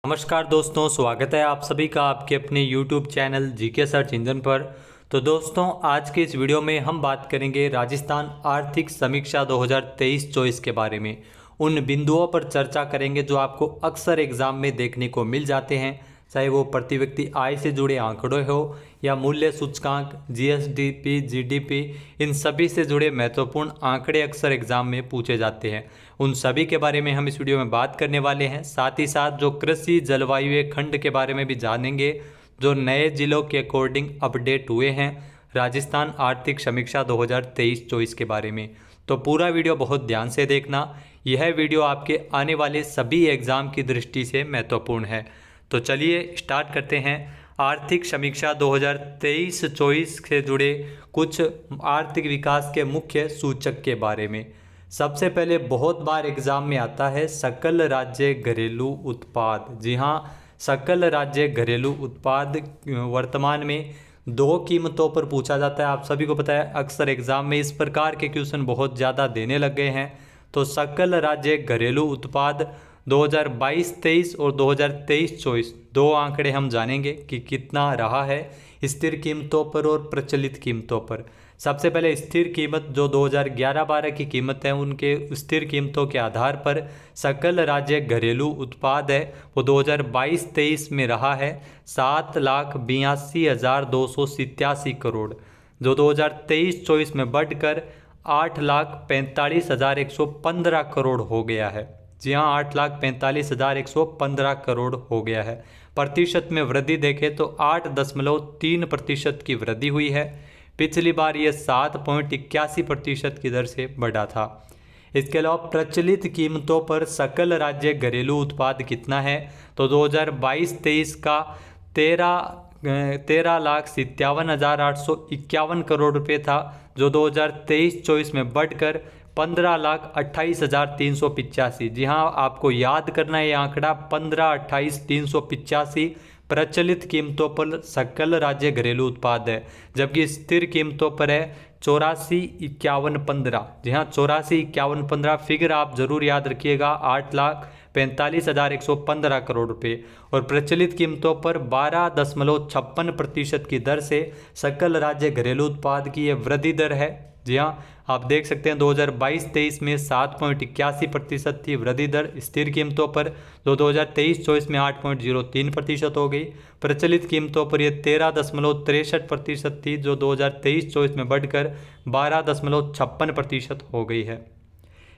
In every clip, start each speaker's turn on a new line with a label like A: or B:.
A: नमस्कार दोस्तों, स्वागत है आप सभी का आपके अपने YouTube channel GK search engine पर। तो दोस्तों, आज के इस वीडियो में हम बात करेंगे राजस्थान आर्थिक समीक्षा 2023-24 के बारे में। उन बिंदुओं पर चर्चा करेंगे जो आपको अक्सर एग्जाम में देखने को मिल जाते हैं, चाहे वो प्रति व्यक्ति आय से जुड़े आंकड़े हो या मूल्य सूचकांक, जीएसडीपी, जीडीपी, इन सभी से जुड़े महत्वपूर्ण आंकड़े अक्सर एग्जाम में पूछे जाते हैं। उन सभी के बारे में हम इस वीडियो में बात करने वाले हैं। साथ ही साथ जो कृषि जलवायु खंड के बारे में भी जानेंगे, जो नए जिलों के अकॉर्डिंग अपडेट हुए हैं राजस्थान आर्थिक समीक्षा 2023-24 के बारे में। तो पूरा वीडियो बहुत ध्यान से देखना, यह वीडियो आपके आने वाले सभी एग्जाम की दृष्टि से महत्वपूर्ण है। तो चलिए स्टार्ट करते हैं आर्थिक समीक्षा 2023-24 से जुड़े कुछ आर्थिक विकास के मुख्य सूचक के बारे में। सबसे पहले बहुत बार एग्जाम में आता है सकल राज्य घरेलू उत्पाद। जी हाँ, सकल राज्य घरेलू उत्पाद वर्तमान में दो कीमतों पर पूछा जाता है। आप सभी को पता है, अक्सर एग्जाम में इस प्रकार के क्वेश्चन बहुत ज़्यादा देने लग गए हैं। तो सकल राज्य घरेलू उत्पाद 2022-23 और 2023-24 दो आंकड़े हम जानेंगे कि कितना रहा है स्थिर कीमतों पर और प्रचलित कीमतों पर। सबसे पहले स्थिर कीमत जो 2011-12 की कीमत है, उनके स्थिर कीमतों के आधार पर सकल राज्य घरेलू उत्पाद है वो 2022-23 में रहा है 7,82,287 करोड़, जो 2023-24 में बढ़कर 8,45,115 करोड़ हो गया है। जी हाँ, 8,45,115 करोड़ हो गया है। प्रतिशत में वृद्धि देखें तो 8.3% की वृद्धि हुई है। पिछली बार ये 7.81% की दर से बढ़ा था। इसके अलावा प्रचलित कीमतों पर सकल राज्य घरेलू उत्पाद कितना है, तो 2022-23 का 13,57,851 करोड़ रुपये था, जो 2023-24 में बढ़कर 15,28,385। जी हाँ, आपको याद करना है ये आंकड़ा 15,28,385 प्रचलित कीमतों पर सकल राज्य घरेलू उत्पाद है, जबकि स्थिर कीमतों पर है 84,51,15। जी हाँ, 84,51,15 फिगर आप जरूर याद रखिएगा, 8,45,115 करोड़ रुपए। और प्रचलित कीमतों पर 12.56% की दर से सकल राज्य घरेलू उत्पाद की यह वृद्धि दर है। जी हाँ, आप देख सकते हैं 2022-23 में 7.81% थी वृद्धि दर स्थिर कीमतों पर, जो 2023-24 में 8.03% हो गई। प्रचलित कीमतों पर यह 13.63% थी, जो 2023-24 में बढ़कर 12.56% हो गई है।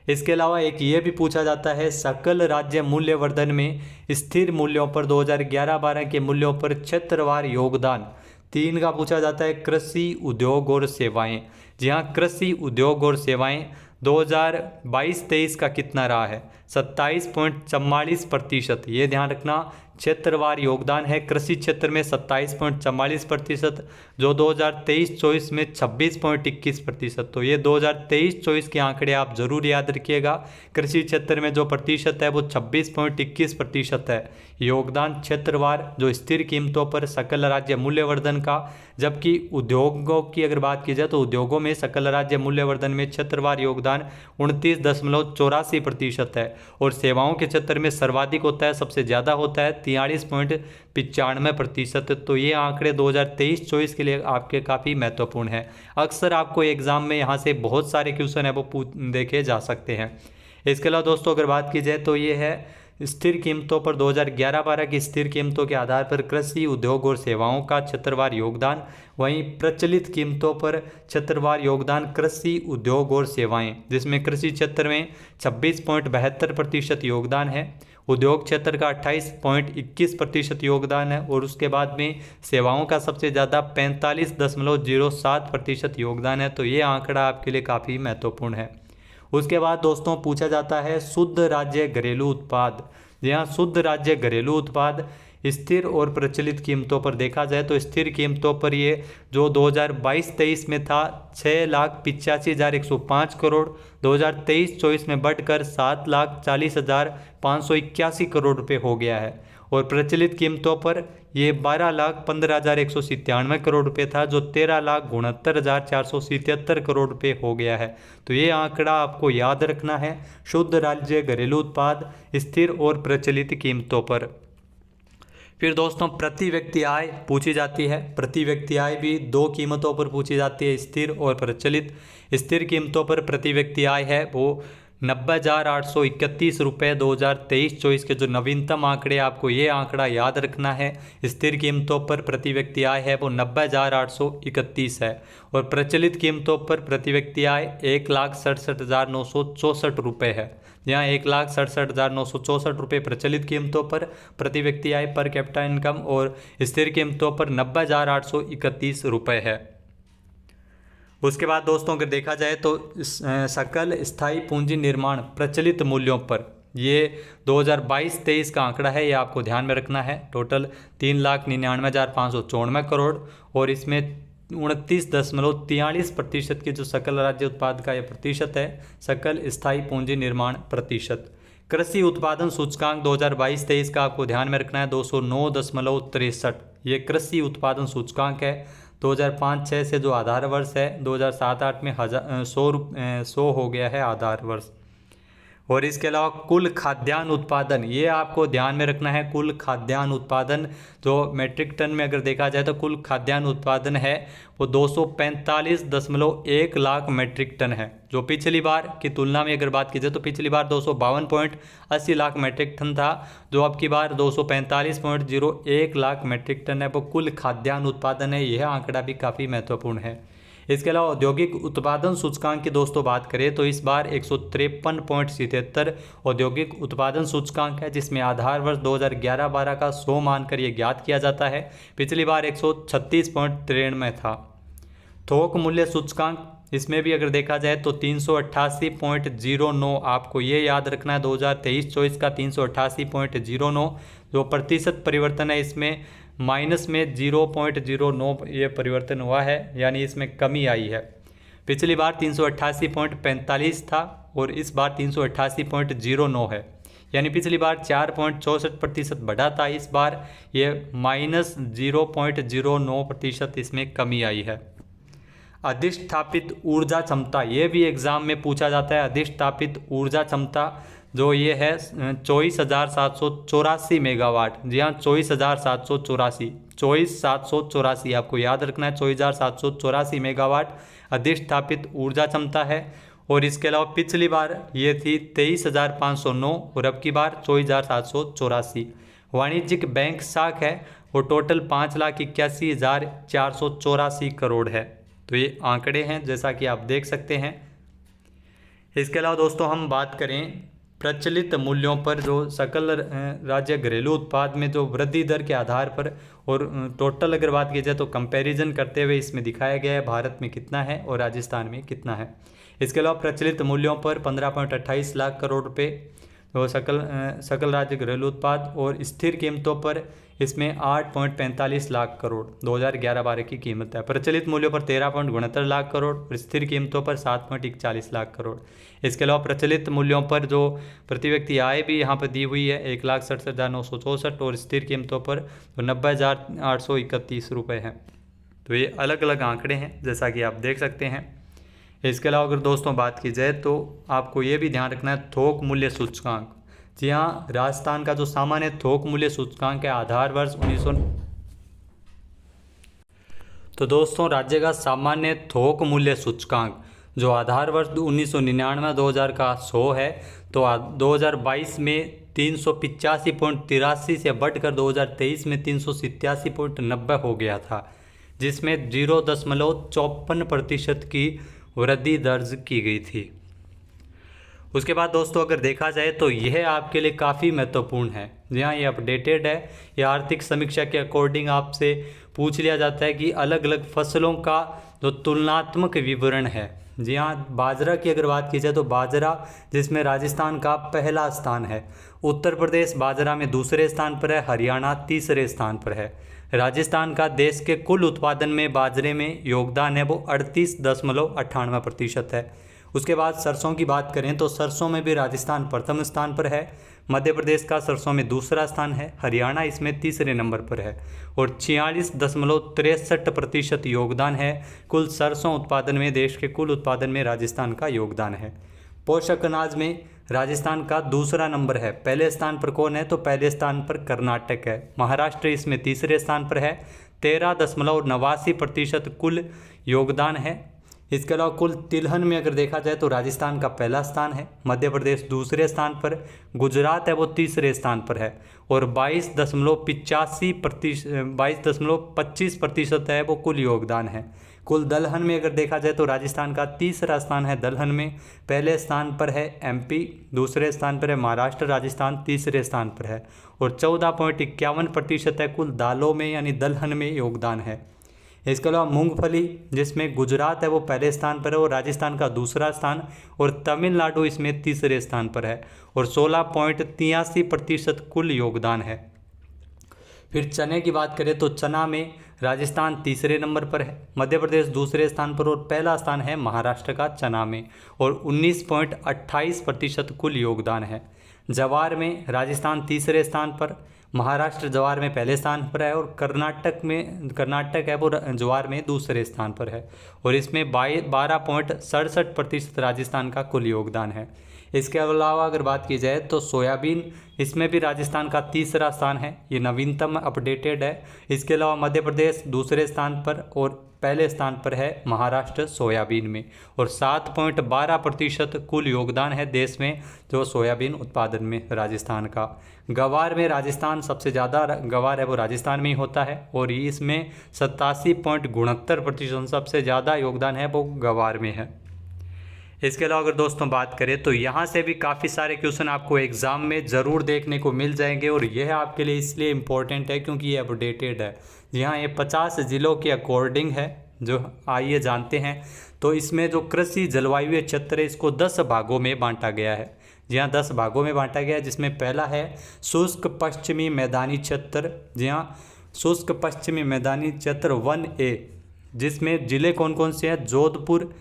A: इसके अलावा एक ये भी पूछा जाता है सकल राज्य मूल्यवर्धन में स्थिर मूल्यों पर 2011-12 के मूल्यों पर क्षेत्रवार योगदान 3 का पूछा जाता है। कृषि, उद्योग और सेवाएं। जी हाँ, कृषि, उद्योग और सेवाएं 2022-23 का कितना रहा है, 27.44%। ये ध्यान रखना, क्षेत्रवार योगदान है कृषि क्षेत्र में 27.44%, जो 2023-24 में 26.21%। तो ये 2023-24 के आंकड़े आप जरूर याद रखिएगा। कृषि क्षेत्र में जो प्रतिशत है वो 26.21% है योगदान क्षेत्रवार, जो स्थिर कीमतों पर सकल राज्य मूल्यवर्धन का। जबकि उद्योगों की अगर बात की जाए तो उद्योगों में सकल राज्य मूल्यवर्धन में क्षेत्रवार योगदान 29.84% है। और सेवाओं के क्षेत्र में सर्वाधिक होता है, सबसे ज़्यादा होता है 43.95%। तो ये आंकड़े 2023-24 के लिए आपके काफ़ी महत्वपूर्ण है। अक्सर आपको एग्जाम में यहाँ से बहुत सारे क्वेश्चन है वो देखे जा सकते हैं। इसके अलावा दोस्तों अगर बात की जाए तो ये है स्थिर कीमतों पर 2011-12 की स्थिर कीमतों के आधार पर कृषि, उद्योग और सेवाओं का क्षेत्रवार योगदान। वहीं प्रचलित कीमतों पर क्षेत्रवार योगदान कृषि, उद्योग और सेवाएं, जिसमें कृषि क्षेत्र में 26.72% योगदान है, उद्योग क्षेत्र का 28.21% योगदान है, और उसके बाद में सेवाओं का सबसे ज़्यादा 45.07% योगदान है। तो ये आंकड़ा आपके लिए काफ़ी महत्वपूर्ण है। उसके बाद दोस्तों पूछा जाता है शुद्ध राज्य घरेलू उत्पाद। यहाँ शुद्ध राज्य घरेलू उत्पाद स्थिर और प्रचलित कीमतों पर देखा जाए तो स्थिर कीमतों पर ये जो 2022-23 में था 6,85,105 करोड़, 2023-24 में बढ़कर 7,40,581 करोड़ रुपए हो गया है। और प्रचलित कीमतों पर ये 12,15,197 करोड़ रुपए था, जो 13,69,477 करोड़ रुपए हो गया है। तो ये आंकड़ा आपको याद रखना है, शुद्ध राज्य घरेलू उत्पाद स्थिर और प्रचलित कीमतों पर। फिर दोस्तों प्रति व्यक्ति आय पूछी जाती है। प्रति व्यक्ति आय भी दो कीमतों पर पूछी जाती है, स्थिर और प्रचलित। स्थिर कीमतों पर प्रति व्यक्ति आय है वो 90,831 रुपये 2023-24 के जो नवीनतम आंकड़े, आपको ये आंकड़ा याद रखना है। स्थिर कीमतों पर प्रति व्यक्ति आय है वो 90,831 है और प्रचलित कीमतों पर प्रति व्यक्ति आय 1,67,964 रुपये है। यहाँ 1,67,964 रुपये प्रचलित कीमतों पर प्रति व्यक्ति आय पर कैपिटा इनकम और स्थिर कीमतों पर 90,831 रुपये है। उसके बाद दोस्तों अगर देखा जाए तो सकल स्थायी पूंजी निर्माण प्रचलित मूल्यों पर ये 2022-23 का आंकड़ा है, ये आपको ध्यान में रखना है। टोटल 3,99,594 करोड़ और इसमें 29.43% की जो सकल राज्य उत्पाद का ये प्रतिशत है, सकल स्थायी पूंजी निर्माण प्रतिशत। कृषि उत्पादन सूचकांक 2022-23 का आपको ध्यान में रखना है 209.63। ये कृषि उत्पादन सूचकांक है। 2005-06 से जो आधार वर्ष है 2007-08 में 100 हो गया है आधार वर्ष। और इसके अलावा कुल खाद्यान्न उत्पादन, ये आपको ध्यान में रखना है। कुल खाद्यान्न उत्पादन जो मैट्रिक टन में अगर देखा जाए तो कुल खाद्यान्न उत्पादन है वो 245.1 लाख मैट्रिक टन है, जो पिछली बार की तुलना में अगर बात की जाए तो पिछली बार 252.80 लाख मैट्रिक टन था, जो अब की बार 245.01 लाख मैट्रिक टन है वो कुल खाद्यान्न उत्पादन है। यह आंकड़ा भी काफ़ी महत्वपूर्ण है। इसके अलावा औद्योगिक उत्पादन सूचकांक की दोस्तों बात करें तो इस बार 153.77 औद्योगिक उत्पादन सूचकांक है, जिसमें आधार वर्ष 2011-12 का 100 मानकर ये ज्ञात किया जाता है। पिछली बार 136.93 था। थोक मूल्य सूचकांक, इसमें भी अगर देखा जाए तो 388.09, आपको ये याद रखना है 2023-24 का 388.09 जो प्रतिशत परिवर्तन है, इसमें माइनस में 0.09 ये परिवर्तन हुआ है, यानी इसमें कमी आई है। पिछली बार 388.45 था और इस बार 388.09 है, यानी पिछली बार 4.64% बढ़ा था, इस बार ये माइनस 0.09% इसमें कमी आई है। अधिष्ठापित ऊर्जा क्षमता, ये भी एग्जाम में पूछा जाता है। अधिष्ठापित ऊर्जा क्षमता जो ये है 24,784 मेगावाट। जी हाँ, 24,784 आपको याद रखना है, 24,784 मेगावाट अधिष्ठापित ऊर्जा क्षमता है। और इसके अलावा पिछली बार ये थी 23,509 और अब की बार 24,784। वाणिज्यिक बैंक साख है वो टोटल 5,81,484 करोड़ है। तो ये आंकड़े हैं जैसा कि आप देख सकते हैं। इसके अलावा दोस्तों हम बात करें प्रचलित मूल्यों पर, जो सकल राज्य घरेलू उत्पाद में जो वृद्धि दर के आधार पर और टोटल अगर बात की जाए तो कंपैरिजन करते हुए इसमें दिखाया गया है भारत में कितना है और राजस्थान में कितना है। इसके अलावा प्रचलित मूल्यों पर 15.28 लाख करोड़ रुपए तो सकल राज्य घरेलू उत्पाद, और स्थिर कीमतों पर इसमें 8.45 लाख करोड़ 2011-12 की कीमत है। प्रचलित मूल्यों पर 13.69 लाख करोड़ और स्थिर कीमतों पर 7.41 लाख करोड़। इसके अलावा प्रचलित मूल्यों पर जो प्रति व्यक्ति आय भी यहाँ पर दी हुई है 1,67,964 और स्थिर कीमतों पर 90,831 रुपये हैं। तो ये अलग अलग आंकड़े हैं जैसा कि आप देख सकते हैं। इसके अलावा अगर दोस्तों बात की जाए तो आपको ये भी ध्यान रखना है थोक मूल्य सूचकांक। जी हाँ, राजस्थान का जो सामान्य थोक मूल्य सूचकांक है आधार वर्ष 1900। तो दोस्तों राज्य का सामान्य थोक मूल्य सूचकांक जो आधार वर्ष 1999-2000 का 100 है, तो 2022 में 385.83 से बढ़कर 2023 में 387.90 हो गया था, जिसमें 0.54% की वृद्धि दर्ज की गई थी। उसके बाद दोस्तों अगर देखा जाए तो यह आपके लिए काफ़ी महत्वपूर्ण है। जी हाँ, ये अपडेटेड है। यह आर्थिक समीक्षा के अकॉर्डिंग आपसे पूछ लिया जाता है कि अलग अलग फसलों का जो तुलनात्मक विवरण है। जी हाँ, बाजरा की अगर बात की जाए तो बाजरा जिसमें राजस्थान का पहला स्थान है, उत्तर प्रदेश बाजरा में दूसरे स्थान पर है, हरियाणा तीसरे स्थान पर है। राजस्थान का देश के कुल उत्पादन में बाजरे में योगदान है वो 38.98% है। उसके बाद सरसों की बात करें तो सरसों में भी राजस्थान प्रथम स्थान पर है, मध्य प्रदेश का सरसों में दूसरा स्थान है, हरियाणा इसमें तीसरे नंबर पर है और 46.63% योगदान है कुल सरसों उत्पादन में। देश के कुल उत्पादन में राजस्थान का योगदान है। पोषक अनाज में राजस्थान का दूसरा नंबर है। पहले स्थान पर कौन है? तो पहले स्थान पर कर्नाटक है। महाराष्ट्र इसमें तीसरे स्थान पर है, 13.89% कुल योगदान है। इसके अलावा कुल तिलहन में अगर देखा जाए तो राजस्थान का पहला स्थान है, मध्य प्रदेश दूसरे स्थान पर, गुजरात है वो तीसरे स्थान पर है और 22.25% है वो कुल योगदान है। कुल दलहन में अगर देखा जाए तो राजस्थान का तीसरा स्थान है दलहन में, पहले स्थान पर है एमपी, दूसरे स्थान पर है महाराष्ट्र, राजस्थान तीसरे स्थान पर है और 14.51% है कुल दालों में यानी दलहन में योगदान है। इसके अलावा मूंगफली जिसमें गुजरात है वो पहले स्थान पर है और राजस्थान का दूसरा स्थान और तमिलनाडु इसमें तीसरे स्थान पर है और 16.83% कुल योगदान है। फिर चने की बात करें तो चना में राजस्थान तीसरे नंबर पर है, मध्य प्रदेश दूसरे स्थान पर और पहला स्थान है महाराष्ट्र का चना में और 19.28% कुल योगदान है। जवार में राजस्थान तीसरे स्थान पर, महाराष्ट्र जवार में पहले स्थान पर है और कर्नाटक है वो जवार में दूसरे स्थान पर है और इसमें 12.67% राजस्थान का कुल योगदान है। इसके अलावा अगर बात की जाए तो सोयाबीन, इसमें भी राजस्थान का तीसरा स्थान है, ये नवीनतम अपडेटेड है। इसके अलावा मध्य प्रदेश दूसरे स्थान पर और पहले स्थान पर है महाराष्ट्र सोयाबीन में और 7.12% कुल योगदान है देश में जो सोयाबीन उत्पादन में राजस्थान का। गवार में राजस्थान सबसे ज़्यादा गवार है वो राजस्थान में ही होता है और इसमें 87.69% सबसे ज़्यादा योगदान है वो गवार में है। इसके अलावा अगर दोस्तों बात करें तो यहाँ से भी काफ़ी सारे क्वेश्चन आपको एग्ज़ाम में ज़रूर देखने को मिल जाएंगे और यह आपके लिए इसलिए इम्पोर्टेंट है क्योंकि ये अपडेटेड है। यहाँ ये 50 ज़िलों के अकॉर्डिंग है जो आइए जानते हैं। तो इसमें जो कृषि जलवायु क्षेत्र है इसको 10 भागों में बांटा गया है। जी हाँ, 10 भागों में बांटा गया है जिसमें पहला है शुष्क पश्चिमी मैदानी क्षेत्र। जी हाँ, शुष्क पश्चिमी मैदानी क्षेत्र 1A जिसमें ज़िले कौन कौन से हैं? जोधपुर,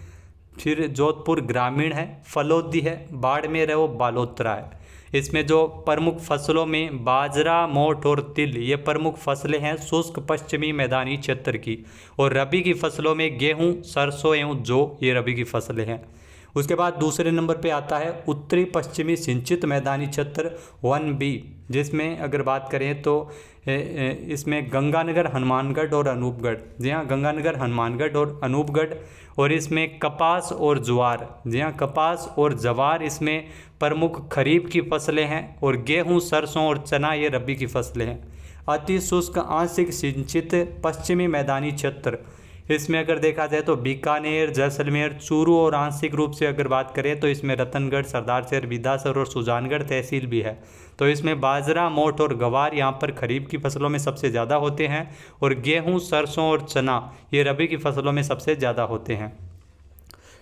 A: फिर जोधपुर ग्रामीण है, फलोदी है, बाड़मेर है वो बालोतरा है। इसमें जो प्रमुख फसलों में बाजरा, मोठ और तिल ये प्रमुख फसलें हैं शुष्क पश्चिमी मैदानी क्षेत्र की और रबी की फसलों में गेहूं, सरसों एवं जौ ये रबी की फसलें हैं। उसके बाद दूसरे नंबर पे आता है उत्तरी पश्चिमी सिंचित मैदानी क्षेत्र 1B जिसमें अगर बात करें तो इसमें गंगानगर, हनुमानगढ़ और अनूपगढ़। जी हाँ, गंगानगर, हनुमानगढ़ और अनूपगढ़ और इसमें कपास और ज्वार। जी हाँ, कपास और ज्वार इसमें प्रमुख खरीफ की फसलें हैं और गेहूं, सरसों और चना ये रबी की फसलें हैं। अति शुष्क आंशिक सिंचित पश्चिमी मैदानी क्षेत्र इसमें अगर देखा जाए तो बीकानेर, जैसलमेर, चूरू और आंशिक रूप से अगर बात करें तो इसमें रतनगढ़, सरदारसर, बिदासर और सुजानगढ़ तहसील भी है। तो इसमें बाजरा, मोठ और गवार यहाँ पर खरीफ की फसलों में सबसे ज़्यादा होते हैं और गेहूँ, सरसों और चना ये रबी की फसलों में सबसे ज़्यादा होते हैं।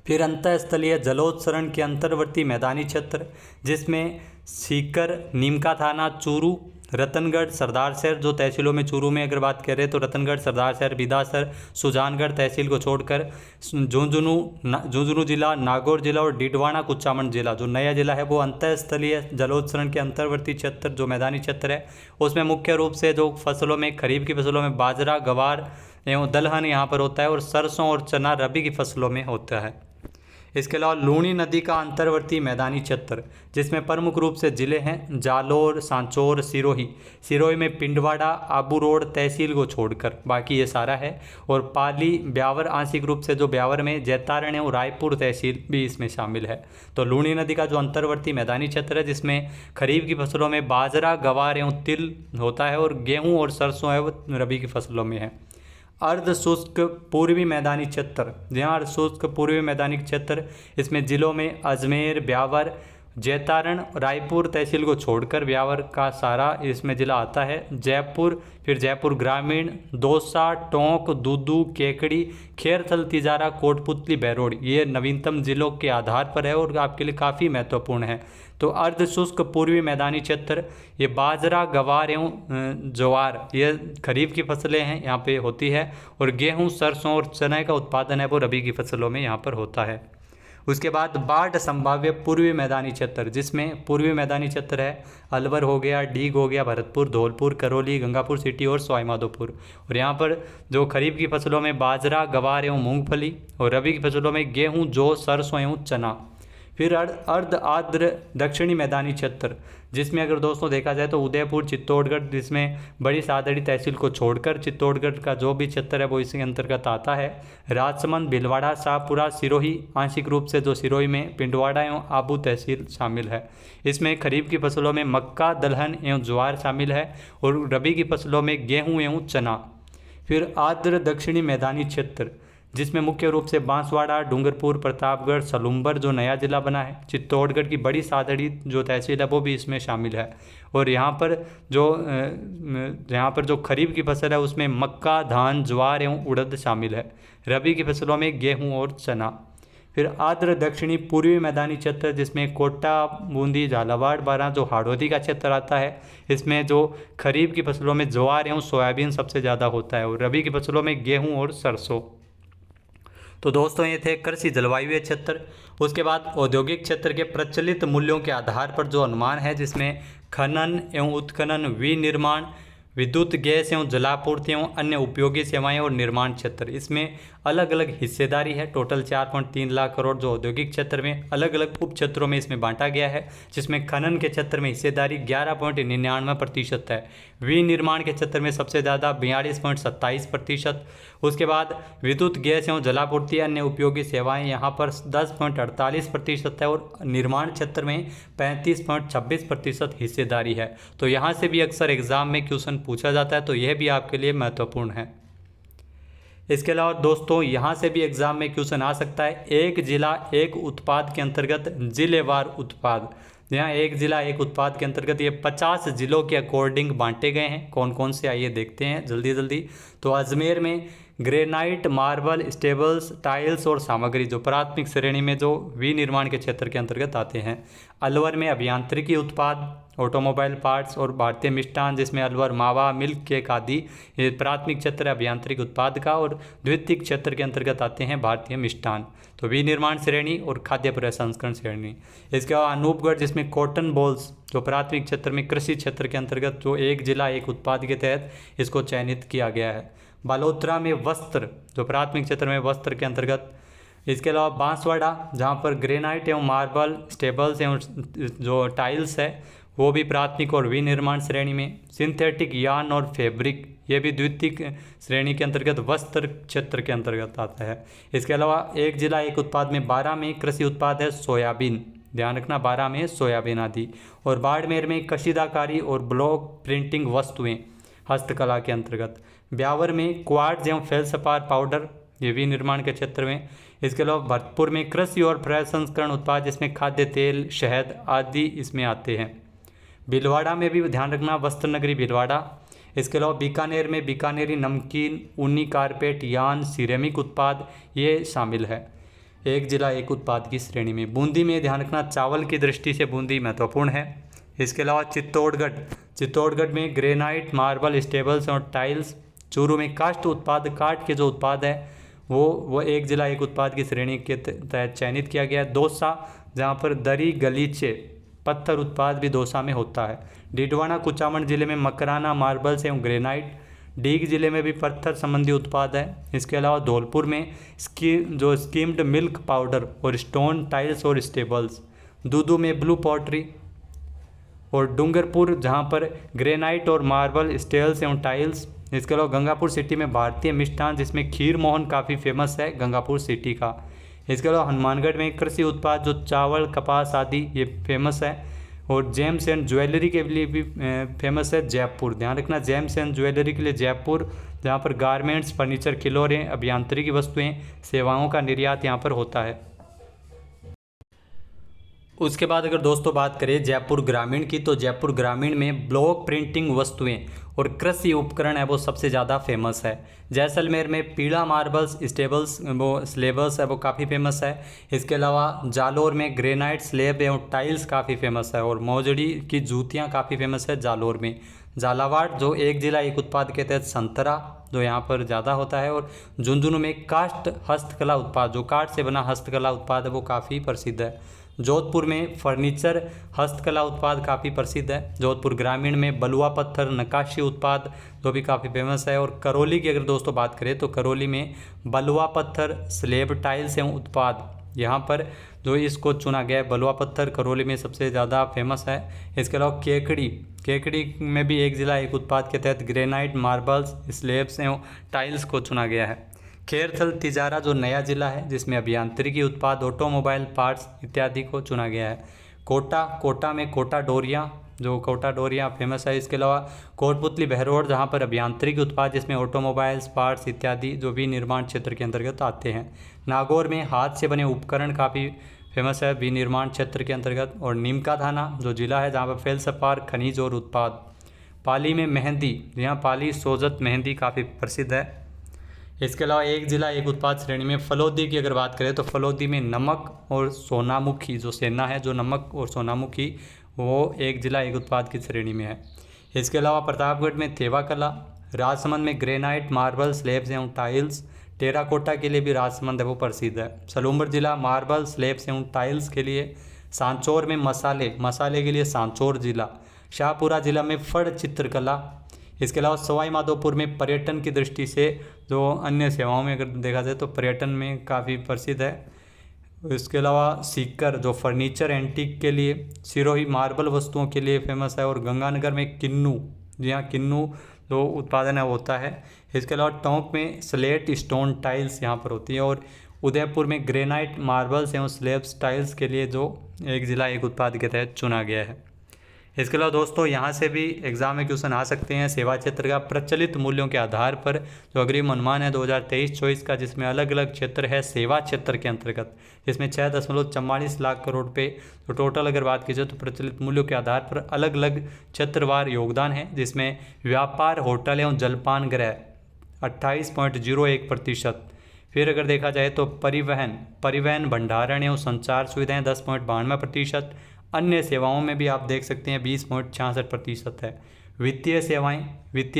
A: फिर अंतःस्थलीय जलोत्सरण के अंतर्वर्ती मैदानी क्षेत्र जिसमें सीकर, नीमका थाना, चूरू, रतनगढ़, सरदारसर जो तहसीलों में चूरू में अगर बात करें तो रतनगढ़, सरदारसर, बिदासर, सुजानगढ़ तहसील को छोड़कर झुंझुनू जिला, नागौर जिला और डीडवाना कुचामन जिला जो नया जिला है वो अंतःस्थलीय जलोत्सरण के अंतर्वर्ती क्षेत्र जो मैदानी क्षेत्र है उसमें मुख्य रूप से जो फसलों में खरीफ की फसलों में बाजरा, गवार एवं दलहन यहाँ पर होता है और सरसों और चना रबी की फसलों में होता है। इसके अलावा लूणी नदी का अंतर्वर्ती मैदानी क्षेत्र जिसमें प्रमुख रूप से ज़िले हैं जालोर, सांचौर, सिरोही। सिरोही में पिंडवाड़ा, आबू रोड तहसील को छोड़कर बाकी ये सारा है और पाली, ब्यावर आंशिक रूप से जो ब्यावर में जैतारण और रायपुर तहसील भी इसमें शामिल है। तो लूणी नदी का जो अंतर्वर्ती मैदानी क्षेत्र है जिसमें खरीफ की फसलों में बाजरा, गवार एवं तिल होता है और गेहूँ और सरसों है वो रबी की फसलों में है। अर्ध शुष्क पूर्वी मैदानी क्षेत्र, जहाँ अर्ध शुष्क पूर्वी मैदानी क्षेत्र इसमें ज़िलों में अजमेर, ब्यावर, जैतारण, रायपुर तहसील को छोड़कर ब्यावर का सारा इसमें ज़िला आता है। जयपुर, फिर जयपुर ग्रामीण, दौसा, टोंक, दूदू, केकड़ी, खेरथल, तिजारा, कोटपुतली, बहरोड ये नवीनतम ज़िलों के आधार पर है और आपके लिए काफ़ी महत्वपूर्ण है। तो अर्ध शुष्क पूर्वी मैदानी क्षेत्र ये बाजरा, गवार एवं ज्वार ये खरीफ की फसलें हैं यहाँ पे होती है और गेहूँ, सरसों और चने का उत्पादन है वो रबी की फसलों में यहाँ पर होता है। उसके बाद बाढ़ संभाव्य पूर्वी मैदानी क्षेत्र जिसमें पूर्वी मैदानी क्षेत्र है अलवर हो गया, डीग हो गया, भरतपुर, धौलपुर, करौली, गंगापुर सिटी और सवाईमाधोपुर और यहाँ पर जो खरीफ की फसलों में बाजरा, गवार एवं मूंगफली और रबी की फसलों में गेहूँ, जौ, सरसों एवं चना। फिर अर्ध आर्द्र दक्षिणी मैदानी क्षेत्र, जिसमें अगर दोस्तों देखा जाए तो उदयपुर, चित्तौड़गढ़, जिसमें बड़ी सादड़ी तहसील को छोड़कर चित्तौड़गढ़ का जो भी क्षेत्र है वो इसी अंतर्गत आता है। राजसमंद, भीलवाड़ा, शाहपुरा, सिरोही, आंशिक रूप से जो सिरोही में पिंडवाड़ा एवं आबू तहसील शामिल है। इसमें खरीफ की फसलों में मक्का, दलहन एवं ज्वार शामिल है और रबी की फसलों में गेहूँ एवं चना। फिर आर्द्र दक्षिणी मैदानी क्षेत्र, जिसमें मुख्य रूप से बांसवाड़ा, डूंगरपुर, प्रतापगढ़, सलूम्बर जो नया जिला बना है, चित्तौड़गढ़ की बड़ी सादड़ी जो तहसील है वो भी इसमें शामिल है। और यहाँ पर जो खरीफ की फसल है उसमें मक्का, धान, ज्वार एवं उड़द शामिल है। रबी की फसलों में गेहूँ और चना। फिर आर्द्र दक्षिणी पूर्वी मैदानी क्षेत्र, जिसमें कोटा, बूंदी, झालावाड़, बारां जो हाड़ौती का क्षेत्र आता है, इसमें जो खरीफ की फसलों में ज्वार एवं सोयाबीन सबसे ज़्यादा होता है और रबी की फसलों में गेहूँ और सरसों। तो दोस्तों ये थे कृषि जलवायु क्षेत्र। उसके बाद औद्योगिक क्षेत्र के प्रचलित मूल्यों के आधार पर जो अनुमान है, जिसमें खनन एवं उत्खनन, विनिर्माण, विद्युत, गैस एवं जलापूर्ति एवं अन्य उपयोगी सेवाएं और निर्माण क्षेत्र, इसमें अलग अलग हिस्सेदारी है। टोटल 4.3 लाख करोड़ जो औद्योगिक क्षेत्र में अलग अलग उप क्षेत्रों में इसमें बांटा गया है, जिसमें खनन के क्षेत्र में हिस्सेदारी 11.99% है। विनिर्माण के क्षेत्र में सबसे ज़्यादा 42.27%। उसके बाद विद्युत, गैस एवं जलापूर्ति, अन्य उपयोगी सेवाएं यहाँ पर 10.48% है और निर्माण क्षेत्र में 35.26% हिस्सेदारी है। तो यहाँ से भी अक्सर एग्जाम में क्वेश्चन पूछा जाता है, तो यह भी आपके लिए महत्वपूर्ण है। इसके अलावा दोस्तों यहाँ से भी एग्जाम में क्वेश्चन आ सकता है, एक जिला एक उत्पाद के अंतर्गत जिलेवार उत्पाद। यहाँ एक जिला एक उत्पाद के अंतर्गत ये 50 जिलों के अकॉर्डिंग बांटे गए हैं। कौन कौन से आइए देखते हैं जल्दी जल्दी। तो अजमेर में ग्रेनाइट, मार्बल, स्टेबल्स, टाइल्स और सामग्री जो प्राथमिक श्रेणी में जो विनिर्माण के क्षेत्र के अंतर्गत आते हैं। अलवर में अभियांत्रिकी उत्पाद, ऑटोमोबाइल पार्ट्स और भारतीय मिष्ठान, जिसमें अलवर, मावा, मिल्क केक आदि ये प्राथमिक क्षेत्र है अभियांत्रिक उत्पाद का, और द्वितीयक क्षेत्र के अंतर्गत आते हैं भारतीय मिष्ठान। तो विनिर्माण श्रेणी और खाद्य प्रसंस्करण श्रेणी। इसके अलावा अनूपगढ़, जिसमें कॉटन बॉल्स जो प्राथमिक क्षेत्र में कृषि क्षेत्र के अंतर्गत जो एक जिला एक उत्पाद के तहत इसको चयनित किया गया है। बालोतरा में वस्त्र जो प्राथमिक क्षेत्र में वस्त्र के अंतर्गत। इसके अलावा बांसवाड़ा, जहाँ पर ग्रेनाइट एवं मार्बल, स्टेबल्स एवं जो टाइल्स है वो भी प्राथमिक और विनिर्माण श्रेणी में। सिंथेटिक यार्न और फैब्रिक ये भी द्वितीयक श्रेणी के अंतर्गत वस्त्र क्षेत्र के अंतर्गत आता है। इसके अलावा एक जिला एक उत्पाद में 12 में कृषि उत्पाद है सोयाबीन, ध्यान रखना 12 में सोयाबीन आदि। और बाड़मेर में कशीदाकारी और ब्लॉक प्रिंटिंग वस्तुएं हस्तकला के अंतर्गत। ब्यावर में क्वार्ट्ज एवं फेल्सपार पाउडर ये विनिर्माण के क्षेत्र में। इसके अलावा भरतपुर में कृषि और प्रसंस्करण उत्पाद, जिसमें खाद्य तेल, शहद आदि इसमें आते हैं। भीलवाड़ा में भी ध्यान रखना वस्त्र नगरी भीलवाड़ा। इसके अलावा बीकानेर में बीकानेरी नमकीन, ऊनी कारपेट, यान, सिरेमिक उत्पाद ये शामिल है एक जिला एक उत्पाद की श्रेणी में। बूंदी में ध्यान रखना चावल की दृष्टि से बूंदी महत्वपूर्ण है। इसके अलावा चित्तौड़गढ़ में ग्रेनाइट, मार्बल, स्टेबल्स और टाइल्स। चूरू में काष्ठ उत्पाद, काठ के जो उत्पाद है वो एक जिला एक उत्पाद की श्रेणी के तहत चयनित किया गया है। दौसा, जहाँ पर दरी, गलीचे, पत्थर उत्पाद भी दौसा में होता है। डिडवाना कुचामन जिले में मकराना, मार्बल्स एवं ग्रेनाइट। डीग जिले में भी पत्थर संबंधी उत्पाद है। इसके अलावा धौलपुर में स्कीम्ड मिल्क पाउडर और स्टोन टाइल्स और स्टेबल्स। दूदू में ब्लू पॉटरी। और डूंगरपुर, जहाँ पर ग्रेनाइट और मार्बल, स्टेल्स एवं टाइल्स। इसके अलावा गंगापुर सिटी में भारतीय मिष्ठान, जिसमें खीर मोहन काफ़ी फेमस है गंगापुर सिटी का। इसके अलावा हनुमानगढ़ में कृषि उत्पाद जो चावल, कपास आदि ये फेमस है। और जेम्स एंड ज्वेलरी के लिए भी फेमस है जयपुर, ध्यान रखना जेम्स एंड ज्वेलरी के लिए जयपुर, जहाँ पर गारमेंट्स, फर्नीचर, खिलौने, अभियांत्रिकी वस्तुएं, सेवाओं का निर्यात यहाँ पर होता है। उसके बाद अगर दोस्तों बात करें जयपुर ग्रामीण की, तो जयपुर ग्रामीण में ब्लॉक प्रिंटिंग वस्तुएं और कृषि उपकरण है वो सबसे ज़्यादा फेमस है। जैसलमेर में पीला मार्बल्स, स्टेबल्स वो स्लेबल्स है वो काफ़ी फेमस है। इसके अलावा जालोर में ग्रेनाइट, स्लेब एवं टाइल्स काफ़ी फेमस है। और मौजड़ी की जूतियाँ काफ़ी फेमस है जालोर में। झालावाड़ जो एक जिला एक उत्पाद के तहत संतरा जो यहाँ पर ज़्यादा होता है। और झुंझुनू में काष्ठ हस्तकला उत्पाद जो काठ से बना हस्तकला उत्पाद है वो काफ़ी प्रसिद्ध है। जोधपुर में फर्नीचर हस्तकला उत्पाद काफ़ी प्रसिद्ध है। जोधपुर ग्रामीण में बलुआ पत्थर नक्काशी उत्पाद जो भी काफ़ी फेमस है। और करौली की अगर दोस्तों बात करें तो करौली में बलुआ पत्थर, स्लेब टाइल्स एवं उत्पाद यहाँ पर जो इसको चुना गया है बलुआ पत्थर करौली में सबसे ज़्यादा फेमस है। इसके अलावा केकड़ी में भी एक ज़िला एक उत्पाद के तहत ग्रेनाइट, मार्बल्स, स्लेब्स एवं टाइल्स को चुना गया है। खेरथल तिजारा जो नया जिला है जिसमें अभियांत्रिकी उत्पाद, ऑटोमोबाइल पार्ट्स इत्यादि को चुना गया है। कोटा में कोटा डोरिया फेमस है। इसके अलावा कोटपुतली बहरोड जहाँ पर अभियांत्रिकी उत्पाद जिसमें ऑटोमोबाइल्स पार्ट्स इत्यादि जो भी निर्माण क्षेत्र के अंतर्गत आते हैं। नागौर में हाथ से बने उपकरण काफ़ी फेमस है विनिर्माण क्षेत्र के अंतर्गत। और नीमका थाना जो जिला है जहाँ पर फेल्सपार खनिज और उत्पाद। पाली में मेहंदी, यहाँ पाली सोजत मेहंदी काफ़ी प्रसिद्ध है। इसके अलावा एक जिला एक उत्पाद श्रेणी में फलोदी की अगर बात करें तो फलोदी में नमक और सोनामुखी जो सेना है, जो नमक और सोनामुखी वो एक जिला एक उत्पाद की श्रेणी में है। इसके अलावा प्रतापगढ़ में थेवा कला, राजसमंद में ग्रेनाइट, मार्बल, स्लेब्स एवं टाइल्स, टेराकोटा के लिए भी राजसमंद है वो प्रसिद्ध है। सलूम्बर जिला मार्बल, स्लेब्स एवं टाइल्स के लिए। सांचौर में मसाले के लिए सांचौर जिला। शाहपुरा जिला में फड़ चित्रकला। इसके अलावा सवाई माधोपुर में पर्यटन की दृष्टि से जो अन्य सेवाओं में अगर देखा जाए तो पर्यटन में काफ़ी प्रसिद्ध है। इसके अलावा सीकर जो फर्नीचर एंटीक के लिए, सिरोही मार्बल वस्तुओं के लिए फेमस है। और गंगानगर में किन्नू, जी हाँ किन्नू जो उत्पादन है होता है। इसके अलावा टोंक में स्लेट स्टोन टाइल्स यहाँ पर होती है। और उदयपुर में ग्रेनाइट, मार्बल्स एवं स्लेब्स टाइल्स के लिए जो एक ज़िला एक उत्पाद के तहत चुना गया है। इसके अलावा दोस्तों यहाँ से भी एग्जाम में क्वेश्चन आ सकते हैं सेवा क्षेत्र का प्रचलित मूल्यों के आधार पर जो अग्रिम अनुमान है 2023-24 का, जिसमें अलग अलग क्षेत्र है सेवा क्षेत्र के अंतर्गत, जिसमें 6.44 लाख करोड़ रुपये तो टोटल अगर बात की जाए तो प्रचलित मूल्यों के आधार पर अलग अलग क्षेत्रवार योगदान है। जिसमें व्यापार, होटल एवं जलपान गृह 28.01%। फिर अगर देखा जाए तो परिवहन भंडारण एवं संचार सुविधाएँ 10.92%। अन्य सेवाओं में भी आप देख सकते हैं 20.66% है। वित्तीय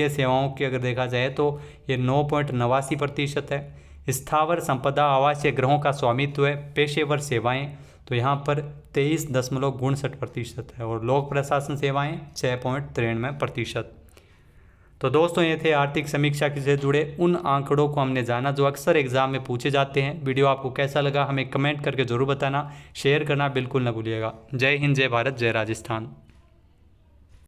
A: सेवाओं की अगर देखा जाए तो ये 9.89% है। स्थावर संपदा आवासीय गृहों का स्वामित्व है। पेशेवर सेवाएं तो यहाँ पर 23.59% है। और लोक प्रशासन सेवाएं 6.93%। तो दोस्तों ये थे आर्थिक समीक्षा से जुड़े उन आंकड़ों को हमने जाना जो अक्सर एग्जाम में पूछे जाते हैं। वीडियो आपको कैसा लगा हमें कमेंट करके ज़रूर बताना, शेयर करना बिल्कुल ना भूलिएगा। जय हिंद, जय भारत, जय राजस्थान।